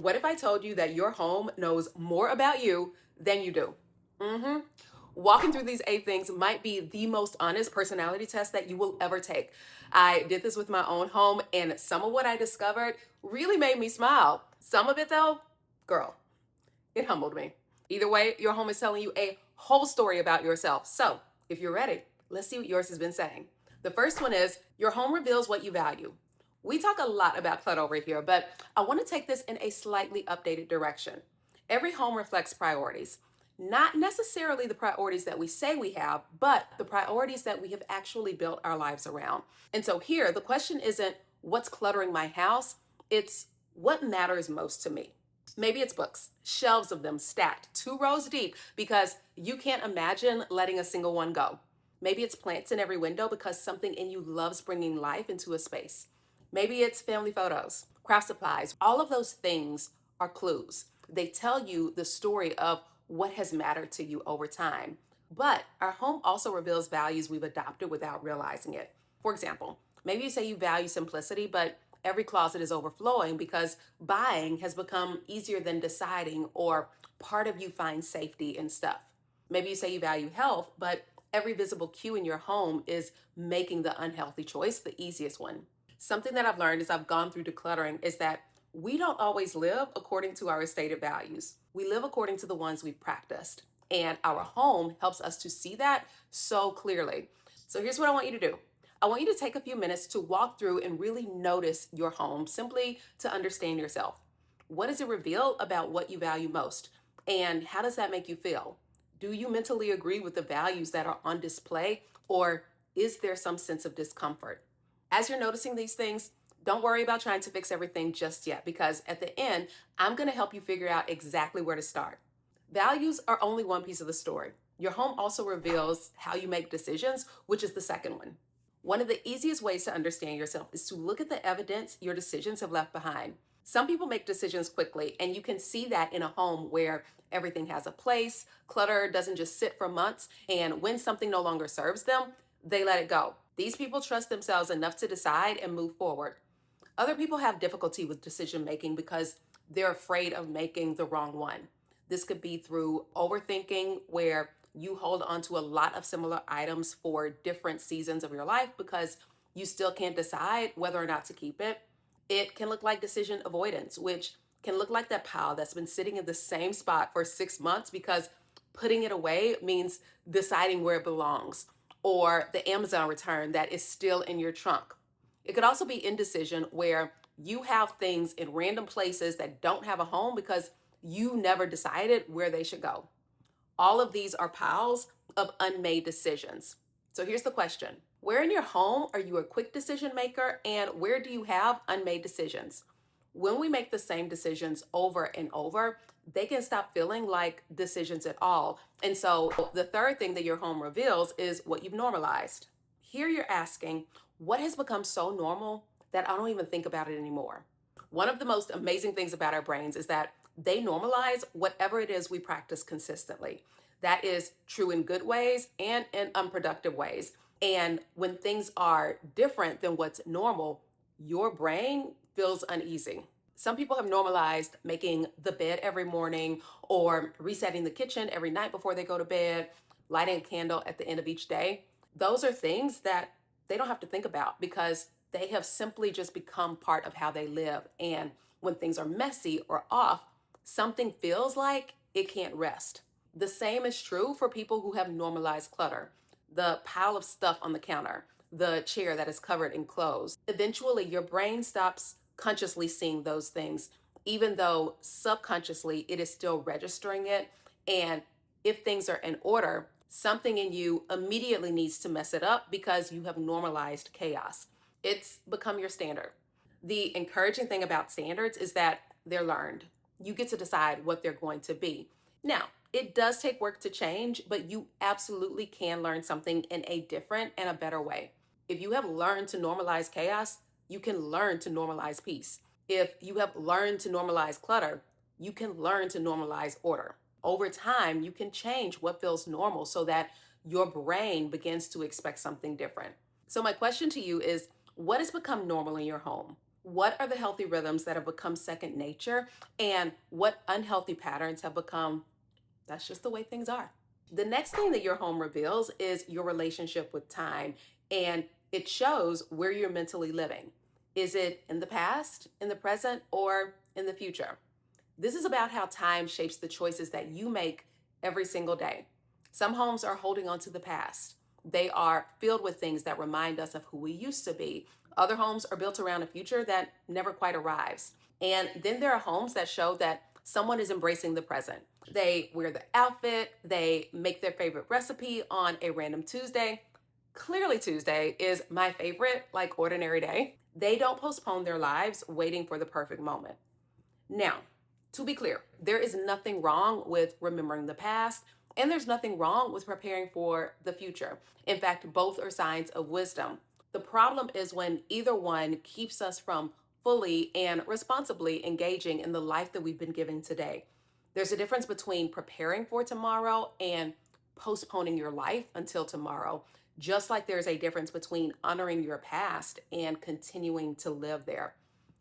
What if I told you that your home knows more about you than you do? Mm-hmm. Walking through these 8 things might be the most honest personality test that you will ever take. I did this with my own home, and some of what I discovered really made me smile. Some of it, though, girl, it humbled me. Either way, your home is telling you a whole story about yourself. So, if you're ready, let's see what yours has been saying. The first one is your home reveals what you value. We talk a lot about clutter over here, but I want to take this in a slightly updated direction. Every home reflects priorities. Not necessarily the priorities that we say we have, but the priorities that we have actually built our lives around. And so here, the question isn't what's cluttering my house, it's what matters most to me. Maybe it's books, shelves of them stacked 2 rows deep because you can't imagine letting a single one go. Maybe it's plants in every window because something in you loves bringing life into a space. Maybe it's family photos, craft supplies. All of those things are clues. They tell you the story of what has mattered to you over time. But our home also reveals values we've adopted without realizing it. For example, maybe you say you value simplicity, but every closet is overflowing because buying has become easier than deciding, or part of you finds safety in stuff. Maybe you say you value health, but every visible cue in your home is making the unhealthy choice the easiest one. Something that I've learned as I've gone through decluttering is that we don't always live according to our stated values. We live according to the ones we've practiced. And our home helps us to see that so clearly. So here's what I want you to do. I want you to take a few minutes to walk through and really notice your home simply to understand yourself. What does it reveal about what you value most? And how does that make you feel? Do you mentally agree with the values that are on display, or is there some sense of discomfort? As you're noticing these things, don't worry about trying to fix everything just yet, because at the end, I'm going to help you figure out exactly where to start. Values are only one piece of the story. Your home also reveals how you make decisions, which is the second one. One of the easiest ways to understand yourself is to look at the evidence your decisions have left behind. Some people make decisions quickly, and you can see that in a home where everything has a place, clutter doesn't just sit for months, and when something no longer serves them, they let it go. These people trust themselves enough to decide and move forward. Other people have difficulty with decision making because they're afraid of making the wrong one. This could be through overthinking, where you hold on to a lot of similar items for different seasons of your life because you still can't decide whether or not to keep it. It can look like decision avoidance, which can look like that pile that's been sitting in the same spot for 6 months because putting it away means deciding where it belongs, or the Amazon return that is still in your trunk. It could also be indecision, where you have things in random places that don't have a home because you never decided where they should go. All of these are piles of unmade decisions. So here's the question. Where in your home are you a quick decision maker, and where do you have unmade decisions? When we make the same decisions over and over, they can stop feeling like decisions at all. And so the third thing that your home reveals is what you've normalized. Here you're asking, what has become so normal that I don't even think about it anymore? One of the most amazing things about our brains is that they normalize whatever it is we practice consistently. That is true in good ways and in unproductive ways. And when things are different than what's normal, your brain feels uneasy. Some people have normalized making the bed every morning, or resetting the kitchen every night before they go to bed, lighting a candle at the end of each day. Those are things that they don't have to think about because they have simply just become part of how they live. And when things are messy or off, something feels like it can't rest. The same is true for people who have normalized clutter. The pile of stuff on the counter, the chair that is covered in clothes. Eventually, your brain stops consciously seeing those things, even though subconsciously it is still registering it. And if things are in order, something in you immediately needs to mess it up because you have normalized chaos. It's become your standard. The encouraging thing about standards is that they're learned. You get to decide what they're going to be. Now, it does take work to change, but you absolutely can learn something in a different and a better way. If you have learned to normalize chaos, you can learn to normalize peace. If you have learned to normalize clutter, you can learn to normalize order. Over time, you can change what feels normal so that your brain begins to expect something different. So, my question to you is, what has become normal in your home? What are the healthy rhythms that have become second nature, and what unhealthy patterns have become, that's just the way things are? The next thing that your home reveals is your relationship with time, and it shows where you're mentally living. Is it in the past, in the present, or in the future? This is about how time shapes the choices that you make every single day. Some homes are holding on to the past. They are filled with things that remind us of who we used to be. Other homes are built around a future that never quite arrives. And then there are homes that show that someone is embracing the present. They wear the outfit, they make their favorite recipe on a random Tuesday. Clearly, Tuesday is my favorite, like ordinary day. They don't postpone their lives waiting for the perfect moment. Now, to be clear, there is nothing wrong with remembering the past, and there's nothing wrong with preparing for the future. In fact, both are signs of wisdom. The problem is when either one keeps us from fully and responsibly engaging in the life that we've been given today. There's a difference between preparing for tomorrow and postponing your life until tomorrow, just like there's a difference between honoring your past and continuing to live there.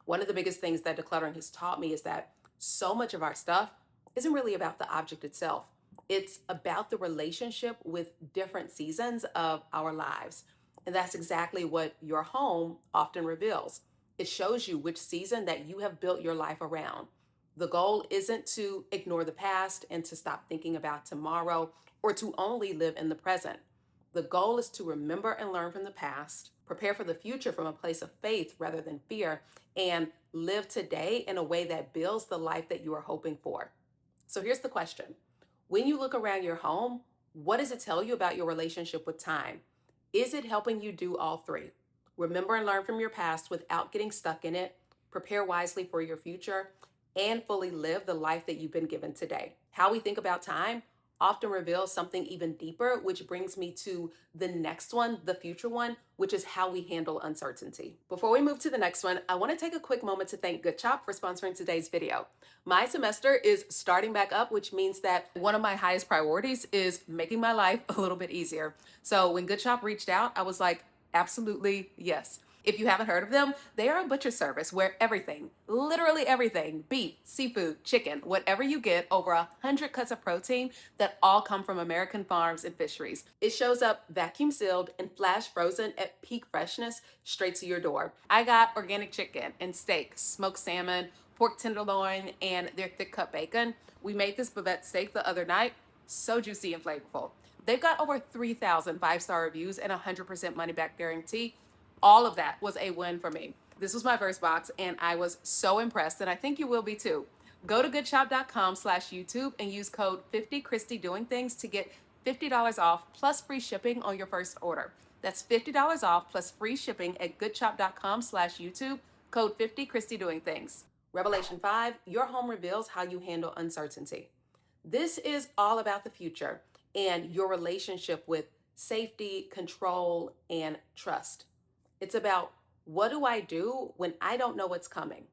One of the biggest things that decluttering has taught me is that so much of our stuff isn't really about the object itself. It's about the relationship with different seasons of our lives. And that's exactly what your home often reveals. It shows you which season that you have built your life around. The goal isn't to ignore the past and to stop thinking about tomorrow or to only live in the present. The goal is to remember and learn from the past, prepare for the future from a place of faith rather than fear, and live today in a way that builds the life that you are hoping for. So here's the question. When you look around your home, what does it tell you about your relationship with time? Is it helping you do all three? Remember and learn from your past without getting stuck in it, prepare wisely for your future, and fully live the life that you've been given today. How we think about time often reveals something even deeper, which brings me to the next one, the future one, which is how we handle uncertainty. Before we move to the next one, I want to take a quick moment to thank Good Chop for sponsoring today's video. My semester is starting back up, which means that one of my highest priorities is making my life a little bit easier. So when Good Chop reached out, I was like, absolutely yes. If you haven't heard of them, they are a butcher service where everything, literally everything, beef, seafood, chicken, whatever you get, over 100 cuts of protein that all come from American farms and fisheries. It shows up vacuum sealed and flash frozen at peak freshness straight to your door. I got organic chicken and steak, smoked salmon, pork tenderloin, and their thick cut bacon. We made this bavette steak the other night, so juicy and flavorful. They've got over 3,000 five-star reviews and 100% money back guarantee. All of that was a win for me. This was my first box and I was so impressed, and I think you will be too. Go to goodshop.com/YouTube and use code 50ChristyDoingThings to get $50 off plus free shipping on your first order. That's $50 off plus free shipping at goodshop.com/YouTube, code 50ChristyDoingThings. Revelation 5, your home reveals how you handle uncertainty. This is all about the future and your relationship with safety, control, and trust. It's about, what do I do when I don't know what's coming?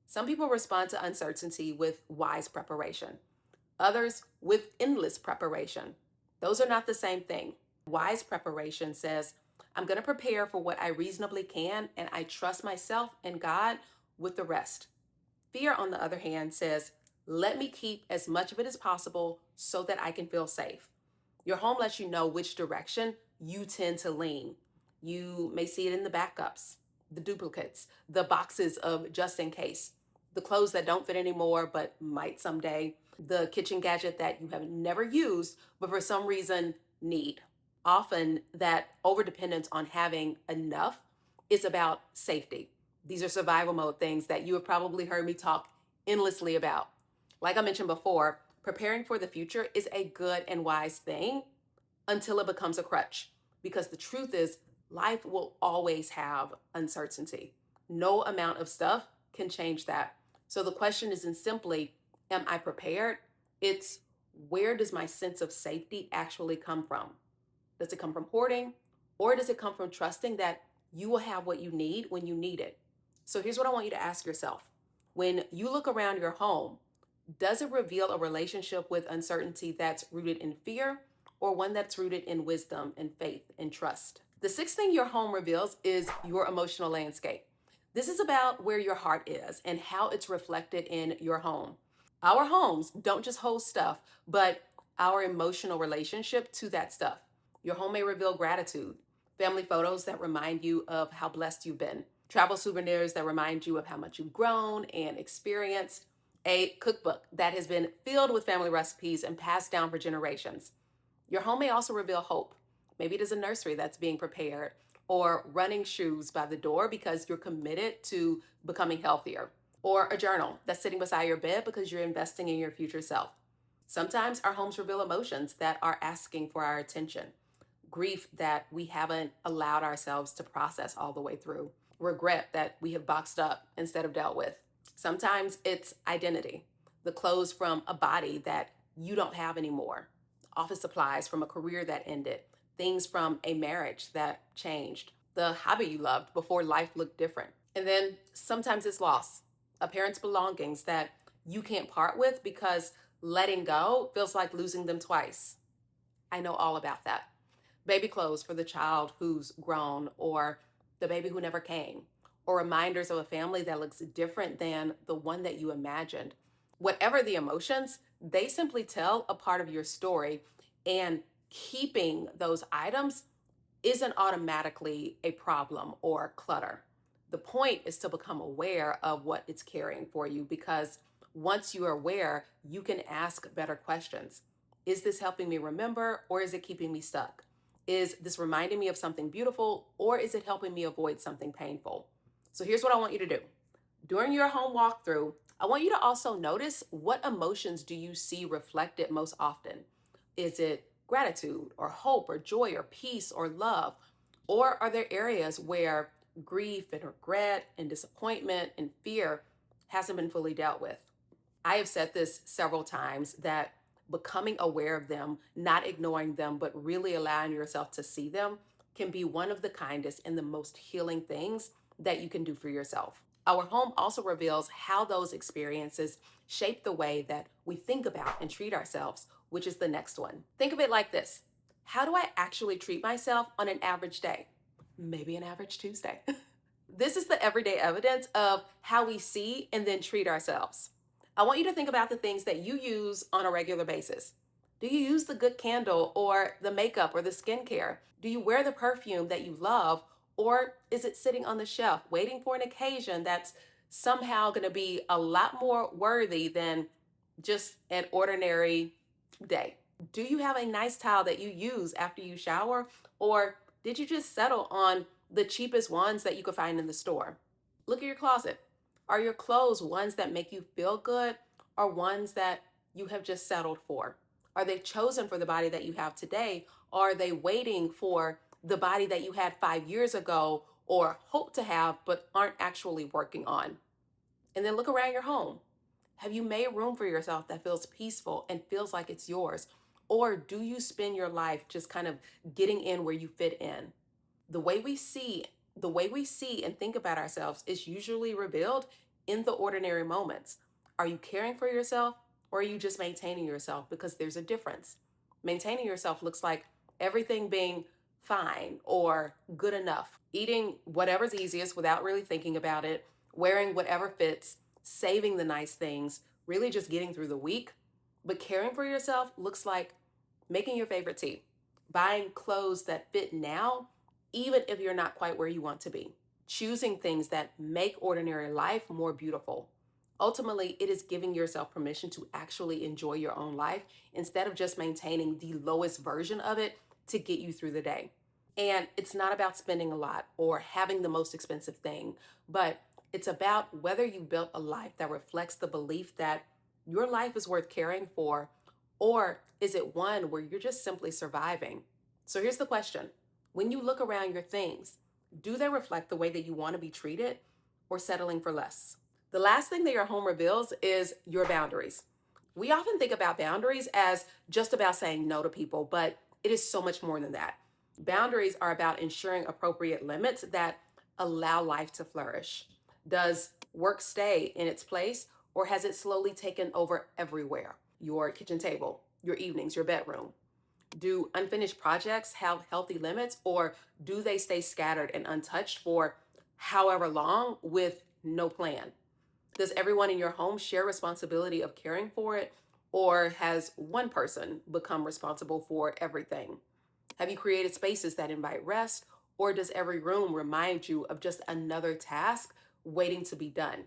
Some people respond to uncertainty with wise preparation, others with endless preparation. Those are not the same thing. Wise preparation says, I'm going to prepare for what I reasonably can, and I trust myself and God with the rest. Fear, on the other hand, says, let me keep as much of it as possible so that I can feel safe. Your home lets you know which direction you tend to lean. You may see it in the backups, the duplicates, the boxes of just in case, the clothes that don't fit anymore but might someday, the kitchen gadget that you have never used but for some reason need. Often that overdependence on having enough is about safety. These are survival mode things that you have probably heard me talk endlessly about. Like I mentioned before, preparing for the future is a good and wise thing until it becomes a crutch. Because the truth is, life will always have uncertainty. No amount of stuff can change that. So the question isn't simply, am I prepared? It's, where does my sense of safety actually come from? Does it come from hoarding? Or does it come from trusting that you will have what you need when you need it? So here's what I want you to ask yourself. When you look around your home, does it reveal a relationship with uncertainty that's rooted in fear, or one that's rooted in wisdom and faith and trust? The sixth thing your home reveals is your emotional landscape. This is about where your heart is and how it's reflected in your home. Our homes don't just hold stuff, but our emotional relationship to that stuff. Your home may reveal gratitude, family photos that remind you of how blessed you've been, travel souvenirs that remind you of how much you've grown and experienced, a cookbook that has been filled with family recipes and passed down for generations. Your home may also reveal hope. Maybe it is a nursery that's being prepared or running shoes by the door because you're committed to becoming healthier, or a journal that's sitting beside your bed because you're investing in your future self. Sometimes our homes reveal emotions that are asking for our attention, grief that we haven't allowed ourselves to process all the way through, regret that we have boxed up instead of dealt with. Sometimes it's identity, the clothes from a body that you don't have anymore, office supplies from a career that ended, things from a marriage that changed, the hobby you loved before life looked different. And then sometimes it's loss, a parent's belongings that you can't part with because letting go feels like losing them twice. I know all about that. Baby clothes for the child who's grown, or the baby who never came, or reminders of a family that looks different than the one that you imagined. Whatever the emotions, they simply tell a part of your story, and keeping those items isn't automatically a problem or clutter. The point is to become aware of what it's carrying for you, because once you are aware, you can ask better questions. Is this helping me remember, or is it keeping me stuck? Is this reminding me of something beautiful, or is it helping me avoid something painful? So here's what I want you to do. During your home walkthrough, I want you to also notice, what emotions do you see reflected most often? Is it gratitude or hope or joy or peace or love? Or are there areas where grief and regret and disappointment and fear hasn't been fully dealt with? I have said this several times, that becoming aware of them, not ignoring them, but really allowing yourself to see them, can be one of the kindest and the most healing things that you can do for yourself. Our home also reveals how those experiences shape the way that we think about and treat ourselves, which is the next one. Think of it like this: how do I actually treat myself on an average day? Maybe an average Tuesday. This is the everyday evidence of how we see and then treat ourselves. I want you to think about the things that you use on a regular basis. Do you use the good candle or the makeup or the skincare? Do you wear the perfume that you love, or is it sitting on the shelf waiting for an occasion that's somehow going to be a lot more worthy than just an ordinary day? Do you have a nice towel that you use after you shower, or did you just settle on the cheapest ones that you could find in the store? Look at your closet. Are your clothes ones that make you feel good, or ones that you have just settled for? Are they chosen for the body that you have today, or are they waiting for the body that you had 5 years ago or hope to have but aren't actually working on? And then look around your home. Have you made room for yourself that feels peaceful and feels like it's yours? Or do you spend your life just kind of getting in where you fit in? The way we see, the way we see and think about ourselves is usually revealed in the ordinary moments. Are you caring for yourself, or are you just maintaining yourself? Because there's a difference. Maintaining yourself looks like everything being fine or good enough, eating whatever's easiest without really thinking about it, wearing whatever fits, saving the nice things, really just getting through the week. But caring for yourself looks like making your favorite tea, buying clothes that fit now, even if you're not quite where you want to be, choosing things that make ordinary life more beautiful. Ultimately, it is giving yourself permission to actually enjoy your own life instead of just maintaining the lowest version of it to get you through the day. And it's not about spending a lot or having the most expensive thing, but it's about whether you built a life that reflects the belief that your life is worth caring for, or is it one where you're just simply surviving? So here's the question: when you look around your things, do they reflect the way that you want to be treated, or settling for less? The last thing that your home reveals is your boundaries. We often think about boundaries as just about saying no to people, but it is so much more than that. Boundaries are about ensuring appropriate limits that allow life to flourish. Does work stay in its place, or has it slowly taken over everywhere? Your kitchen table, your evenings, your bedroom. Do unfinished projects have healthy limits, or do they stay scattered and untouched for however long with no plan? Does everyone in your home share responsibility of caring for it, or has one person become responsible for everything? Have you created spaces that invite rest, or does every room remind you of just another task waiting to be done?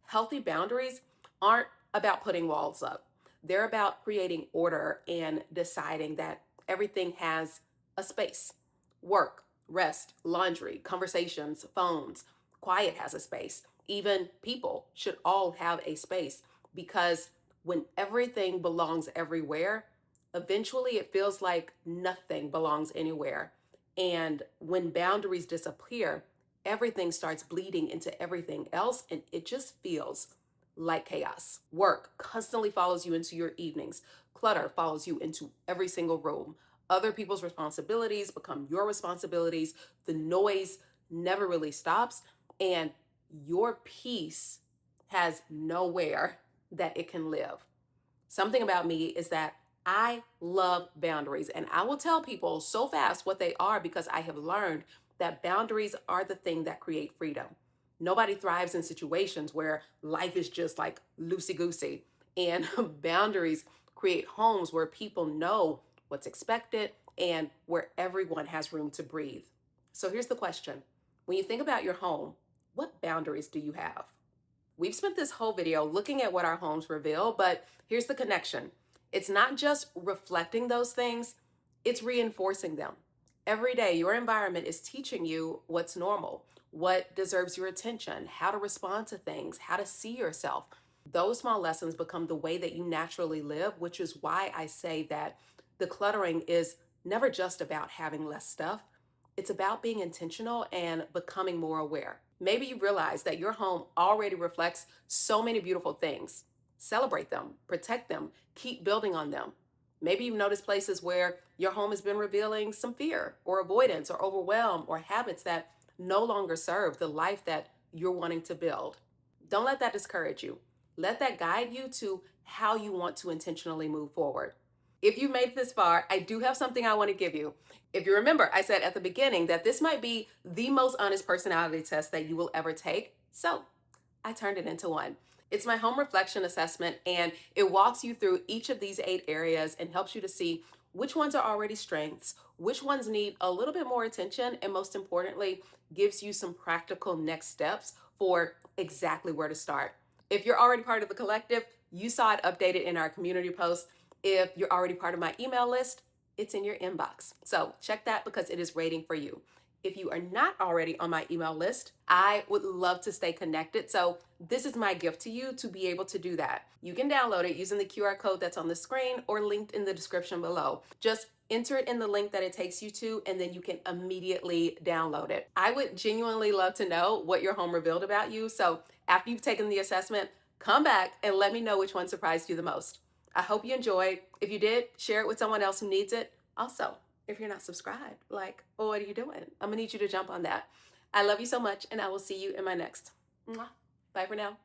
Healthy boundaries aren't about putting walls up, they're about creating order and deciding that everything has a space. Work, rest, laundry, conversations, phones, quiet has a space. Even people should all have a space, because when everything belongs everywhere, eventually it feels like nothing belongs anywhere. And when boundaries disappear, everything starts bleeding into everything else, and it just feels like chaos. Work constantly follows you into your evenings. Clutter follows you into every single room. Other people's responsibilities become your responsibilities. The noise never really stops, and your peace has nowhere that it can live. Something about me is that I love boundaries, and I will tell people so fast what they are, because I have learned that boundaries are the thing that create freedom. Nobody thrives in situations where life is just like loosey goosey, and boundaries create homes where people know what's expected and where everyone has room to breathe. So here's the question: when you think about your home, what boundaries do you have? We've spent this whole video looking at what our homes reveal, but here's the connection. It's not just reflecting those things, it's reinforcing them. Every day, your environment is teaching you what's normal, what deserves your attention, how to respond to things, how to see yourself. Those small lessons become the way that you naturally live, which is why I say that decluttering is never just about having less stuff. It's about being intentional and becoming more aware. Maybe you realize that your home already reflects so many beautiful things. Celebrate them, protect them, keep building on them. Maybe you've noticed places where your home has been revealing some fear or avoidance or overwhelm or habits that no longer serve the life that you're wanting to build. Don't let that discourage you. Let that guide you to how you want to intentionally move forward. If you made it this far, I do have something I want to give you. If you remember, I said at the beginning that this might be the most honest personality test that you will ever take. So I turned it into one. It's my home reflection assessment, and it walks you through each of these 8 areas and helps you to see which ones are already strengths, which ones need a little bit more attention, and most importantly, gives you some practical next steps for exactly where to start. If you're already part of the collective, you saw it updated in our community post. If you're already part of my email list, it's in your inbox. So check that, because it is waiting for you. If you are not already on my email list, I would love to stay connected. So this is my gift to you, to be able to do that. You can download it using the QR code that's on the screen or linked in the description below. Just enter it in the link that it takes you to, and then you can immediately download it. I would genuinely love to know what your home revealed about you. So after you've taken the assessment, come back and let me know which one surprised you the most. I hope you enjoyed. If you did, share it with someone else who needs it. Also, if you're not subscribed, like, well, what are you doing? I'm gonna need you to jump on that. I love you so much, and I will see you in my next. Mwah. Bye for now.